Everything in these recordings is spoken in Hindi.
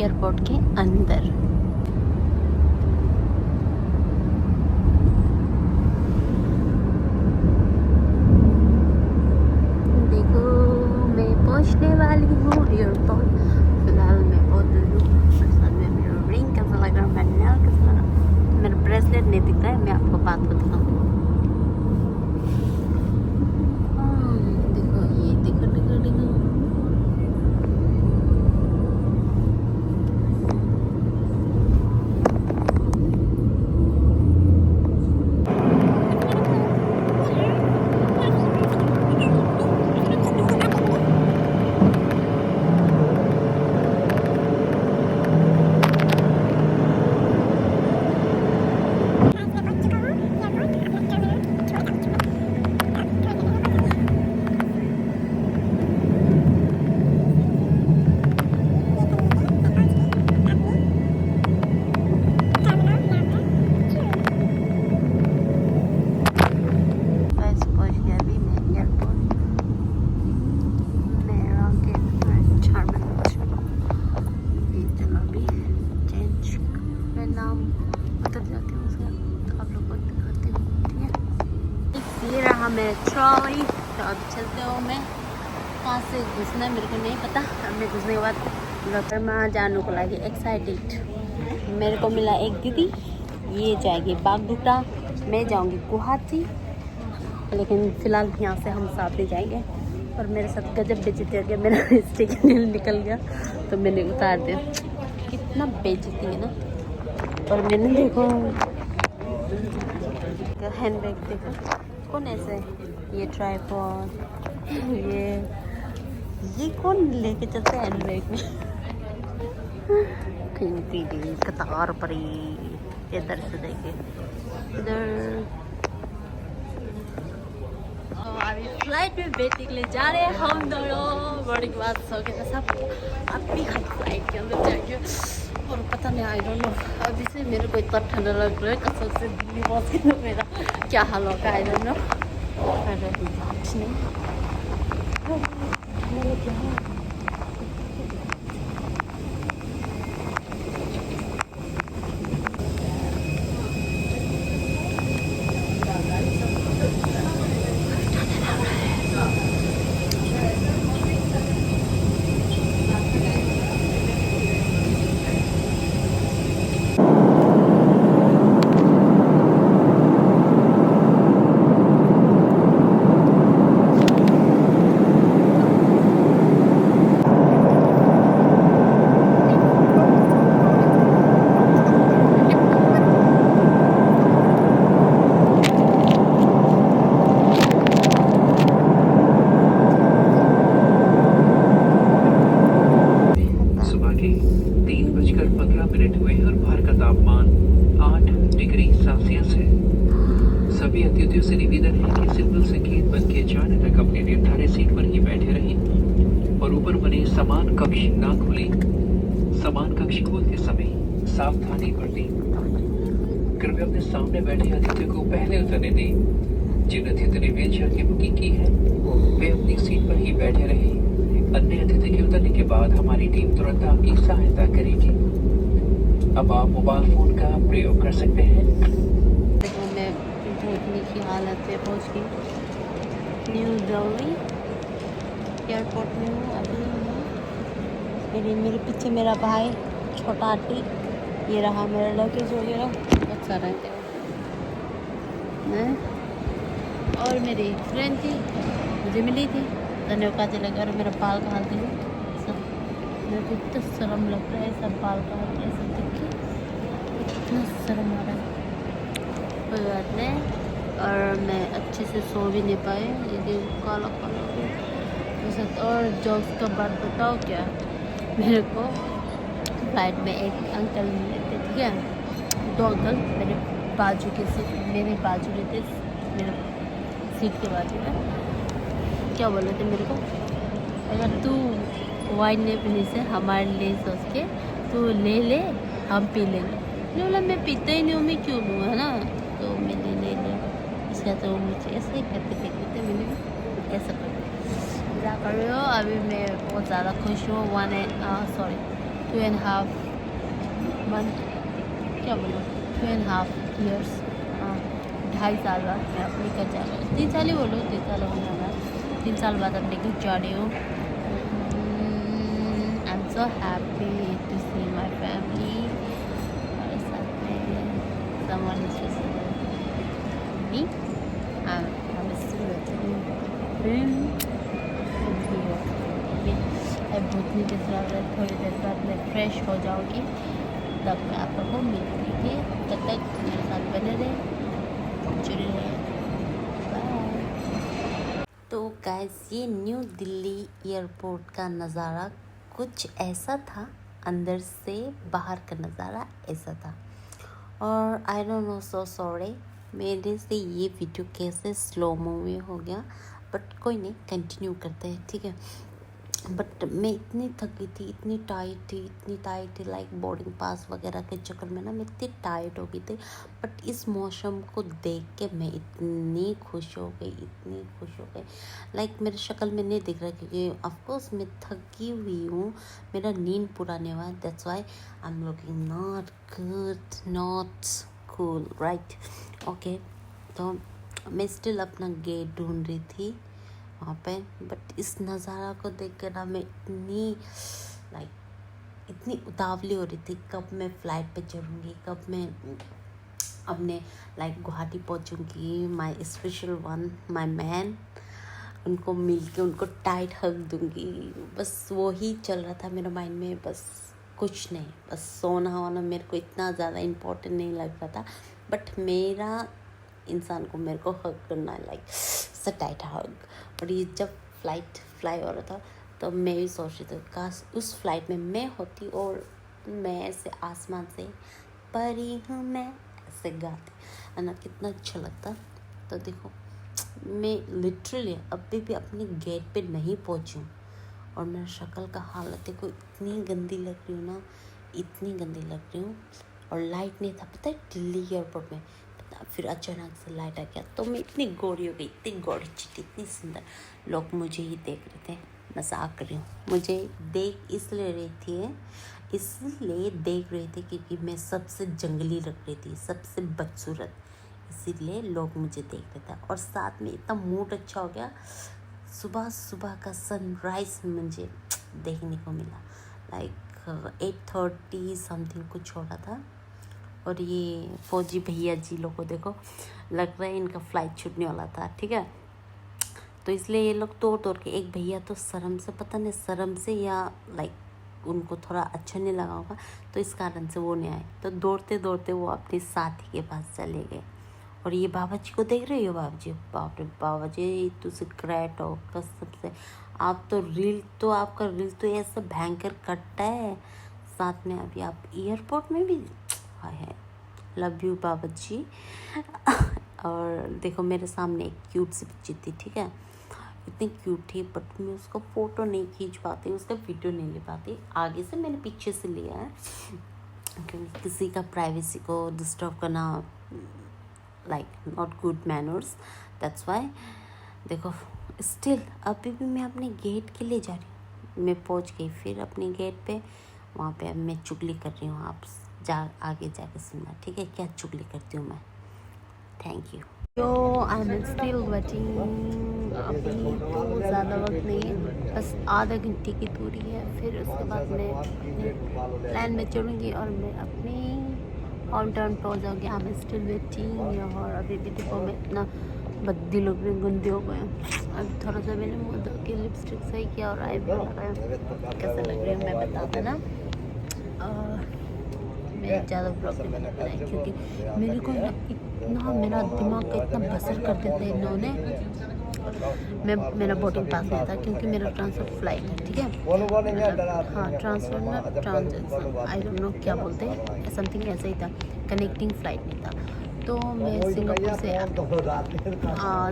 एयरपोर्ट के अंदर। देखो मैं पहुंचने वाली हूँ एयरपोर्ट। फिलहाल मैं बहुत दूर हूँ। साथ में मेरा रिंग कैसा लग रहा है, मेरा नेल कैसा लग रहा है, मेरा ब्रेसलेट नहीं दिखता है। मैं आपको बात को दिखाऊँ। देखो ये देखो देखो देखो मैं ट्रॉली। तो अब चलते हो। मैं कहाँ से घुसना है मेरे को नहीं पता। अब मैं घुसने के बाद डॉक्टर में जाने को लगी एक्साइटेड। मेरे को मिला एक दीदी, ये जाएगी बागडोगरा, मैं जाऊंगी गुवाहाटी। लेकिन फ़िलहाल यहाँ से हम साथ ही जाएंगे। और मेरे साथ गजब बेइज्जती हो गया, मेरा स्टिकर निकल गया तो मैंने उतार दिया। कितना बेइज्जती है ना। और मैंने देखो हैंड बैग देखो कौन ऐसे, ये ट्राइपॉड, ये कौन लेके चलते हैं हैंड बैग में। कीमती कतार पड़ी इधर से देखे इधर। अभी फ्लाइट में बैठने के लिए जा रहे हैं हम दोनों। बॉर्डिंग के बाद सो के सब अभी हम फ्लाइट के अंदर जाएंगे। और पता नहीं, आई डोंट नो, अभी से मेरे को इतना ठंडा लग रहा है कसम से। दिल्ली पहुंच के मेरा क्या हाल होगा आई डोंट नो। कुछ नहीं मेरे क्या सभी अतिथियों से निवेदन है कि सिग्नल संकेत बंद किए जाने तक अपनी निर्धारित सीट पर ही बैठे रहें और ऊपर बने समान कक्ष न खुलें। समान कक्ष खोलते समय सावधानी बरतें। कृपया अपने सामने बैठे अतिथियों को पहले उतरने दें। जिन अतिथियों ने व्हीलचेयर की बुकिंग की है वे अपनी सीट पर ही बैठे रहें। अन्य अतिथि के उतरने के बाद हमारी टीम तुरंत आपकी सहायता करेगी। अब आप मोबाइल फोन का प्रयोग कर सकते हैं। भूतनी की हालत पे पहुंच गई। न्यू दिल्ली एयरपोर्ट में हूँ अभी। मेरे पीछे मेरा भाई छोटा आंटी, ये रहा मेरा लगेज वगैरह बहुत सारा है। और मेरी फ्रेंड थी, मुझे मिली थी, धन्यवाद लगा। और मेरा बाल का हाल देखो सब, मेरे को इतना शर्म लग रहा है सब बाल का हाल ऐसा देख के, इतना शर्म आ रहा है। कोई बात नहीं। और मैं अच्छे से सो भी नहीं पाए, ये काला काला वैसे। और जोक्स का बात बताओ क्या, मेरे को फ्लाइट में एक अंकल मिले थे, ठीक है, दो अंकल मेरे बाजू के सीट, मेरे बाजू में थे, मेरे सीट के बाजू में। क्या बोले थे मेरे को, अगर तू वाइन नहीं पीने से हमारे लिए सोच के तू ले हम पी लेंगे। बोला मैं पीता ही नहीं हूँ, मैं क्यों लूँ, है ना। तो मैंने ले लिया। इसका तो मुझे ऐसे ही करते फेंकते, मैंने भी ऐसा कर दिया। क्या कर रहे हो। अभी मैं बहुत ज़्यादा खुश हूँ। 1 सॉरी 2.5 मंथ, क्या बोलूँ, 2.5 ईयर्स, 2.5 साल बाद मैं अपने घर जा रही हूँ। 3 साल ही बोलो, 3 साल होने वाला है। 3 साल बाद अपने घर जा रही हूँ। I am so happy to see my family. और साथ में someone is just me, and I'm still waiting. अब भूतनी के साथ थोड़ी देर बाद मैं फ्रेश हो जाऊँगी, तब मैं आप लोगों को मिलूँगी। तब तक मेरे साथ बने रहे, जुड़े रहे। बाय। तो गाइस, ये न्यू दिल्ली एयरपोर्ट का नज़ारा कुछ ऐसा था, अंदर से बाहर का नज़ारा ऐसा था। और I don't know, so sorry मेरे से ये वीडियो कैसे स्लो मूवी हो गया, बट कोई नहीं, कंटिन्यू करते हैं, ठीक है। बट मैं इतनी थकी थी, इतनी टाइट थी, लाइक बोर्डिंग पास वगैरह के चक्कर में ना मैं इतनी टाइट हो गई थी। बट इस मौसम को देख के मैं इतनी खुश हो गई, लाइक मेरे शक्ल में नहीं दिख रहा, क्योंकि ऑफकोर्स मैं थकी हुई हूँ, मेरा नींद पूरा नहीं हुआ। That's why I am looking not good, not cool, right, okay. तो मैं स्टिल अपना गेट ढूंढ रही थी वहाँ पे, बट इस नज़ारा को देख के ना मैं इतनी उतावली हो रही थी, कब मैं फ़्लाइट पे चढ़ूँगी, कब मैं अपने गुवाहाटी पहुँचूँगी। My special one, my man, उनको मिल के उनको टाइट हग दूँगी। बस वो ही चल रहा था मेरे माइंड में, बस कुछ नहीं, बस सोना होना मेरे को इतना ज़्यादा इम्पोर्टेंट नहीं लग रहा था। बट मेरा इंसान को मेरे को हग करना है, लाइक सो टाइट हग। और ये जब फ्लाइट फ्लाई हो रहा था, तो मैं भी सोच रही थी काश उस फ्लाइट में मैं होती और मैं ऐसे आसमान से परी हूँ मैं ऐसे गाती, है ना, कितना अच्छा लगता। तो देखो, मैं लिटरली अभी भी अपने गेट पे नहीं पहुँची हूँ, और मेरा शक्ल का हालत देखो, इतनी गंदी लग रही हूँ ना, इतनी गंदी लग रही हूँ। और लाइट नहीं था, पता है, दिल्ली एयरपोर्ट में। फिर अचानक से लाइट आ गया, तो मैं इतनी गोरी हो गई, इतनी गोरी चिट्टी, इतनी सुंदर। लोग मुझे ही देख रहे थे, मजाक कर रही हूँ, मुझे इसलिए देख रहे थे क्योंकि मैं सबसे जंगली लग रही थी, सबसे बदसूरत, इसीलिए लोग मुझे देख रहे थे। और साथ में इतना मूड अच्छा हो गया, सुबह का सनराइज मुझे देखने को मिला, लाइक 8:30 समथिंग कुछ हो रहा था। और ये फौजी भैया जी लोग को देखो, लग रहा है इनका फ़्लाइट छूटने वाला था, ठीक है। तो इसलिए ये लोग तोड़ के, एक भैया तो शर्म से या लाइक उनको थोड़ा अच्छा नहीं लगा होगा, तो इस कारण से वो नहीं आए। तो दौड़ते वो अपने साथी के पास चले गए। और ये बाबा जी को देख रहे हो, बाप रे बाबा जी, तुझे ग्रेट हो कसम से। आपका रील तो ऐसा भयंकर कटता है, साथ में अभी आप एयरपोर्ट में भी है। लव यू बाबा जी। और देखो, मेरे सामने एक क्यूट सी बच्ची थी, ठीक है, इतनी क्यूट थी, बट मैं उसका फ़ोटो नहीं खींच पाती, उसका वीडियो नहीं ले पाती। आगे से मैंने पीछे से लिया है, क्योंकि किसी का प्राइवेसी को डिस्टर्ब करना like not good manners, that's why. देखो, स्टिल अभी भी मैं अपने गेट के लिए जा रही हूँ। मैं पहुँच गई फिर अपने गेट पे, वहाँ पे अब मैं चुगली कर रही हूँ। आप आगे जाके सुनना, ठीक है, क्या चुगली करती हूँ मैं। Thank you. तो आई एम स्टिल वेटिंग। अभी तो ज़्यादा वक्त नहीं है, बस आधा घंटे की दूरी है, फिर उसके बाद मैं अपने प्लान में चढ़ूँगी और मैं अपनी होम टाउन पहुँच जाऊँगी। I am still waiting. और अभी भी देखो, मैं इतना बद्दी लग रही, गंदी हो गए। अभी थोड़ा सा मैंने मुँह धो के लिपस्टिक सही किया और आईब्रो लगाया। कैसे लग रही हूँ मैं बता देना। मैं ज़्यादा ब्लॉग नहीं बना पाई, क्योंकि मेरे को ना इतना, मेरा दिमाग का इतना बसर कर देते हैं इन्होंने। मेरा बोर्डिंग पास नहीं था, क्योंकि मेरा ट्रांसफर फ्लाइट है, ठीक है, हाँ, ट्रांसफर ना ट्रांजिट, आई डोंट नो क्या बोलते हैं, समथिंग ऐसा ही था, कनेक्टिंग फ़्लाइट नहीं था। तो मैं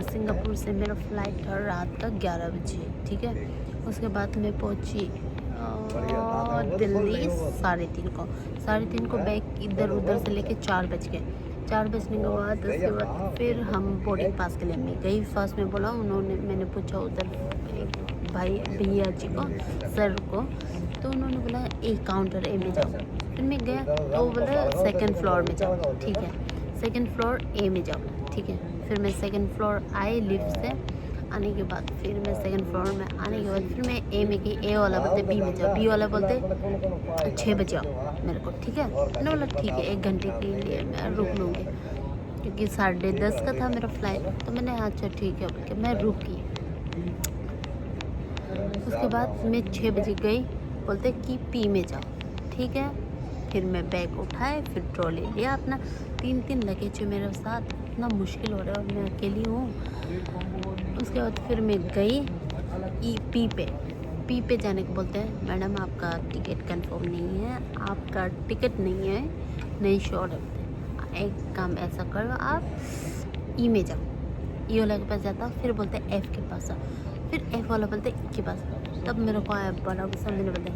सिंगापुर से मेरा फ़्लाइट था रात का 11 बजे, ठीक है। उसके बाद मैं पहुंची दिल्ली 3:30 को बैग इधर उधर से लेके 4 बज गए। 4 बजने के बाद उसके बाद फिर हम बोर्डिंग पास के लिए मैं गई। फर्स्ट में बोला, मैंने पूछा उधर एक भाई भैया जी को, सर को, तो उन्होंने बोला एक काउंटर ए में जाओ। फिर मैं गया तो वो बोला सेकंड फ्लोर में जाओ, ठीक है, सेकंड फ्लोर ए में जाओ, ठीक है। फिर मैं सेकंड फ्लोर आई लिफ्ट से, आने के बाद फिर मैं सेकंड फ्लोर में आने के बाद फिर मैं ए में गई। ए वाला बोलते बी में जाओ, बी वाला बोलते 6 बजे आओ मेरे को, ठीक है। मैंने बोला ठीक है, 1 घंटे के लिए मैं रुक लूँगी, क्योंकि 10:30 का था मेरा फ्लाइट। तो मैंने अच्छा ठीक है बोल के मैं रुकी। उसके बाद मैं 6 बजे गई, बोलते कि पी में जाओ, ठीक है। फिर मैं बैग उठाए, फिर ट्रॉली लिया अपना, 3 लगेज मेरे साथ, इतना मुश्किल हो रहा है और मैं अकेली हूँ। उसके बाद फिर मैं गई पी पे जाने को बोलते हैं मैडम आपका टिकट कंफर्म नहीं है, आपका टिकट नहीं है, नहीं श्योर है। एक काम ऐसा करो, आप ई में जाओ, ई वाला के पास जाता, फिर बोलते हैं एफ़ के पास जाओ, फिर एफ़ वाला बोलते हैं ई के पास। तब मेरे को आया बड़ा गुस्सा। मैंने बोलते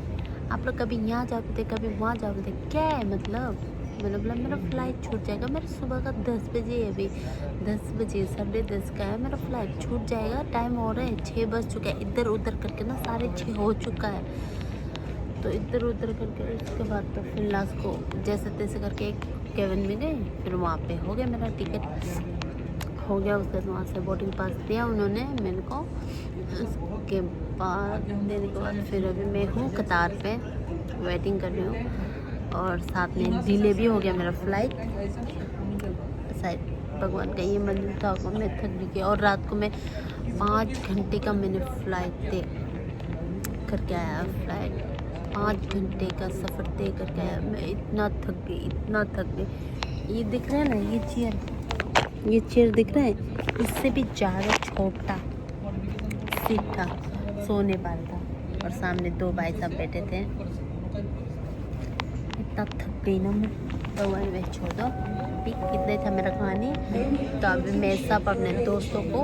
आप लोग कभी यहाँ जा बोलते, कभी वहाँ जा बोलते, क्या है मतलब। मैंने बोला मेरा फ़्लाइट छूट जाएगा, मेरा सुबह का 10 बजे है, अभी 10 बजे 10:30 का है, मेरा फ़्लाइट छूट जाएगा, टाइम हो रहा है, 6 बज चुका है। इधर उधर करके ना 6:30 हो चुका है। तो इधर उधर करके उसके बाद तो फिर लास्ट को जैसे तैसे करके एक केबिन में गई, फिर वहाँ पे हो गया मेरा टिकट हो गया। उसके बाद वहाँ से बोर्डिंग पास दिया उन्होंने मेरे को। उसके बाद देने के बाद फिर अभी मैं हूँ कतार पे वेटिंग कर रही हूँ, और साथ में डिले भी हो गया मेरा फ़्लाइट। शायद भगवान का ये मंजिल था, मैं थक भी गई। और रात को मैं 5 घंटे का मैंने फ़्लाइट तय करके आया, फ़्लाइट 5 घंटे का सफ़र तय करके आया। मैं इतना थक गई। ये दिख रहा है ना, ये चेयर दिख रहा है, इससे भी ज़्यादा छोटा सीट था, सोने वाला था, और सामने 2 भाई साहब बैठे थे। इतना थक गई ना मैं, तो वही छोड़ दो। इतने था मेरा कहानी। तो अभी मैं सब अपने दोस्तों को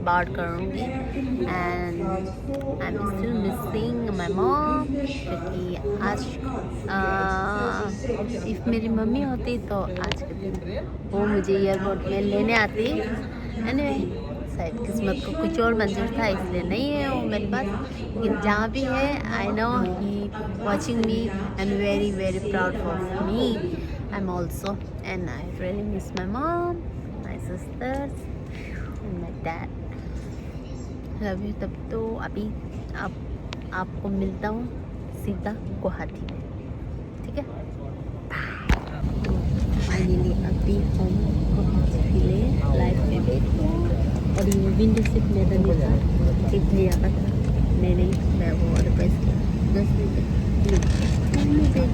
बात करूँगी, and I am still missing my mom, क्योंकि आज इफ़ मेरी मम्मी होती तो आज के दिन वो मुझे एयरपोर्ट में लेने आती। एनीवे, शायद किस्मत को कुछ और मंजूर था, इसलिए नहीं है वो मेरे पास। लेकिन जहाँ भी है, I know he watching me and very very proud of me. I am also, and I really miss my mom, my sisters and my dad. Love you. तब तो अभी आपको मिलता हूँ सीधा गुवाहाटी में, ठीक है। फाइनली अभी हम गुवाहाटी के लिए फ्लाइट में बैठे, और ये विंडो सीट मेरा नहीं था, सीट लिया था नहीं, मैं वो और पैसे 10 मिनट में बैठ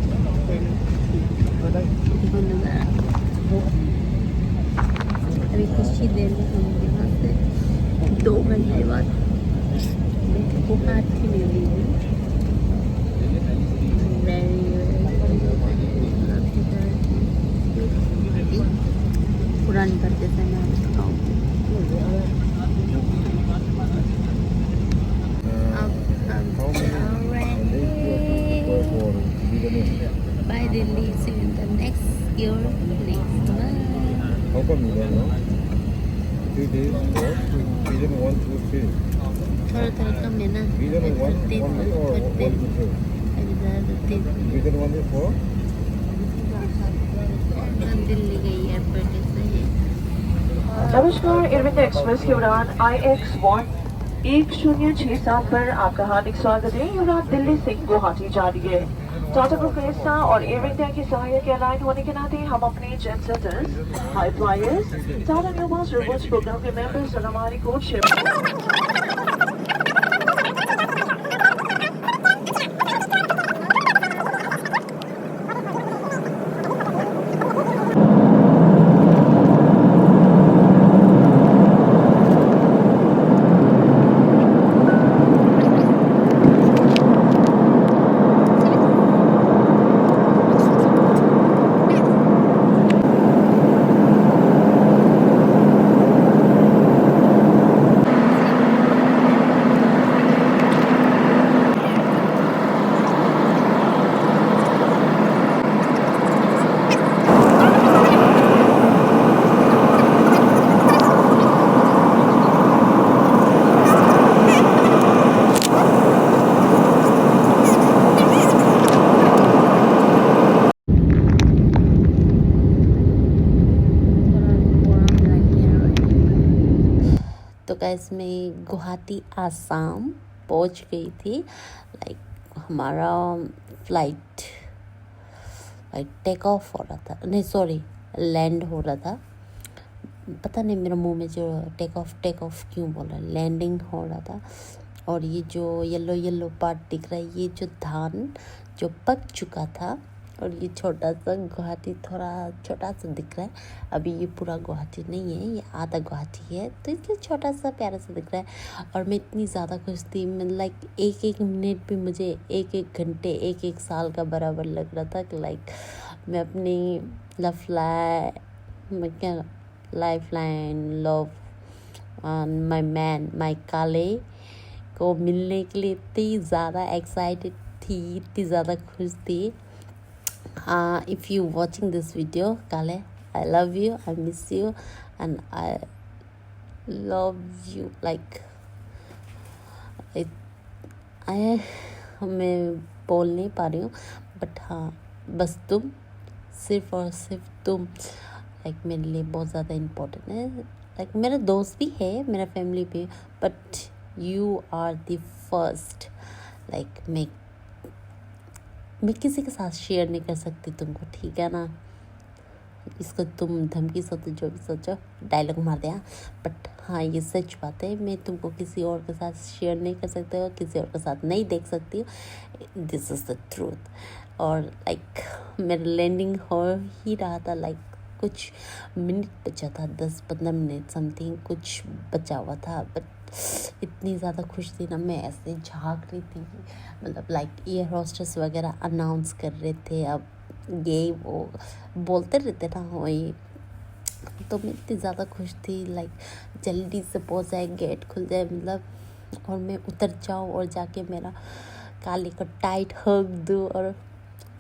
अभी कुछ ही देर में हम यहाँ से 2 घंटे बाद गुवाहाटी में भी पुरानी करते समय मैं दिखाऊँ। By releasing in the next year, next month. How come you don't know? 3 days, 4, season 1, 2, 3. थोड़ा कम है ना, Season 1 only or 1 to 2? Season 1 is 4? Delhi गई एयरपोर्ट से है। नमस्कार, एयरविंद एक्सप्रेस की उड़ान IX-1067 पर आपका हार्दिक स्वागत है। ये उड़ान दिल्ली से गुवाहाटी जा रही है। टाटा ग्रुप का हिस्सा और एयर इंडिया की सहायक एयरलाइन होने के नाते हम अपने jet setters, high flyers, Tata NeuPass rewards program के मेंबर्स और हमारी कोच शिप गाइस मैं गुवाहाटी आसाम पहुंच गई थी। लाइक हमारा फ्लाइट टेक ऑफ हो रहा था, नहीं सॉरी लैंड हो रहा था। पता नहीं मेरे मुंह में जो टेक ऑफ क्यों बोला, लैंडिंग हो रहा था। और ये जो येलो पार्ट दिख रहा है, ये जो धान जो पक चुका था, और ये छोटा सा गुवाहाटी थोड़ा छोटा सा दिख रहा है। अभी ये पूरा गुवाहाटी नहीं है, ये आधा गुवाहाटी है, तो इसलिए छोटा सा प्यारा सा दिख रहा है। और मैं इतनी ज़्यादा खुश थी, मैं लाइक एक मिनट भी मुझे एक घंटे एक साल का बराबर लग रहा था कि लाइक मैं अपनी life line love my man my काले को मिलने के लिए इतनी ज़्यादा एक्साइटेड थी, इतनी ज़्यादा खुश थी। If you watching this video, Kale, I love you, I miss you, and I love you like मैं बोल नहीं पा रही हूँ, बट हाँ बस तुम, सिर्फ और सिर्फ तुम लाइक मेरे लिए बहुत ज़्यादा इम्पोर्टेंट है। लाइक मेरा दोस्त भी है, मेरा फैमिली भी, but you are the first. Like मैं किसी के साथ शेयर नहीं कर सकती तुमको, ठीक है ना। इसको तुम धमकी सोचो जो भी सोचो, डायलॉग मार दिया, बट हाँ ये सच बात है, मैं तुमको किसी और के साथ शेयर नहीं कर सकती हूँ, किसी और के साथ नहीं देख सकती हूँ। This is the truth. और लाइक मेरा लैंडिंग हो ही रहा था, लाइक कुछ मिनट बचा था, 10-15 मिनट समथिंग कुछ बचा हुआ था, बट इतनी ज़्यादा खुश थी ना, मैं ऐसे झांक रही थी। मतलब लाइक एयर होस्टेस वगैरह अनाउंस कर रहे थे, अब ये वो बोलते रहते ना वही, तो मैं इतनी ज़्यादा खुश थी। लाइक जल्दी से पहुंच जाए, गेट खुल जाए, मतलब और मैं उतर जाऊँ और जाके मेरा काले को टाइट हग दूँ और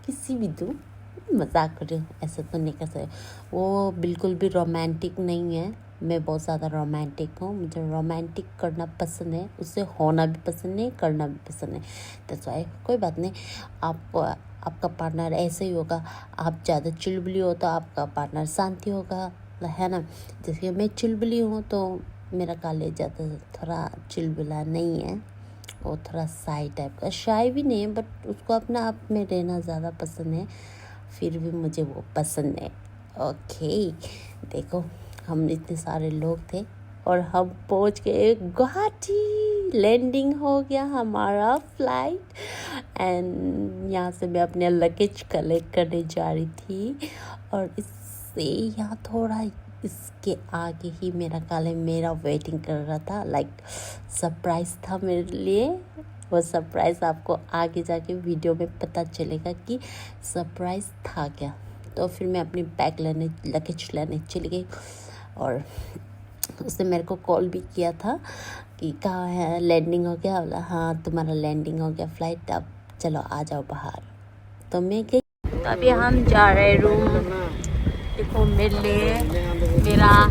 किसी भी दूँ। मजाक कर रही हूँ, ऐसा तो नहीं कर सकते। वो बिल्कुल भी रोमांटिक नहीं है, मैं बहुत ज़्यादा रोमांटिक हूँ, मुझे रोमांटिक करना पसंद है, उससे होना भी पसंद है, करना भी पसंद है। दैट्स व्हाई कोई बात नहीं, आपका पार्टनर ऐसे ही होगा। आप ज़्यादा चुलबुली हो तो आपका पार्टनर शांति होगा, है ना। जैसे मैं चुलबुली हूँ तो मेरा काले ज़्यादा थोड़ा चुलबुला नहीं है, वो थोड़ा शाई टाइप का, शाई भी नहीं है, बट उसको अपना आप में रहना ज़्यादा पसंद है, फिर भी मुझे वो पसंद है। ओके देखो, हम इतने सारे लोग थे और हम पहुंच गए गुवाहाटी। लैंडिंग हो गया हमारा फ्लाइट, एंड यहाँ से मैं अपने लगेज कलेक्ट करने जा रही थी। और इससे यहाँ थोड़ा इसके आगे ही मेरा वेटिंग कर रहा था। लाइक सरप्राइज़ था मेरे लिए। वो सरप्राइज़ आपको आगे जाके वीडियो में पता चलेगा कि सरप्राइज़ था क्या। तो फिर मैं अपनी लगेज लेने चली गई, और उसने मेरे को कॉल भी किया था कि कहाँ है, लैंडिंग हो गया। बोला हाँ तुम्हारा लैंडिंग हो गया फ्लाइट, अब चलो आ जाओ बाहर। तो मैं गई। तो अभी हम जा रहे रूम। देखो मेरे लिए मेरा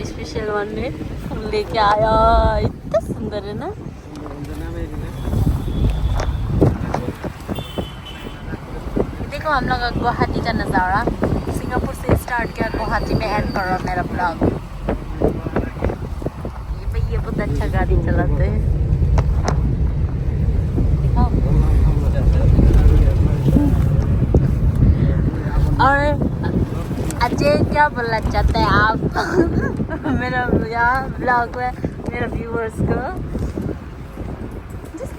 स्पेशल वन ने फूल लेके आया, इतना सुंदर है ना। देखो हम लोग गुवाहाटी का नज़ारा, सिंगापुर से स्टार्ट किया, गुवाहाटी में एंड कर रहा मेरा ब्लॉग। ये भैया बहुत अच्छा गाड़ी चलाते हैं। और अजय क्या बोलना चाहते हैं आप मेरा यहाँ ब्लॉग में मेरे व्यूअर्स को? Just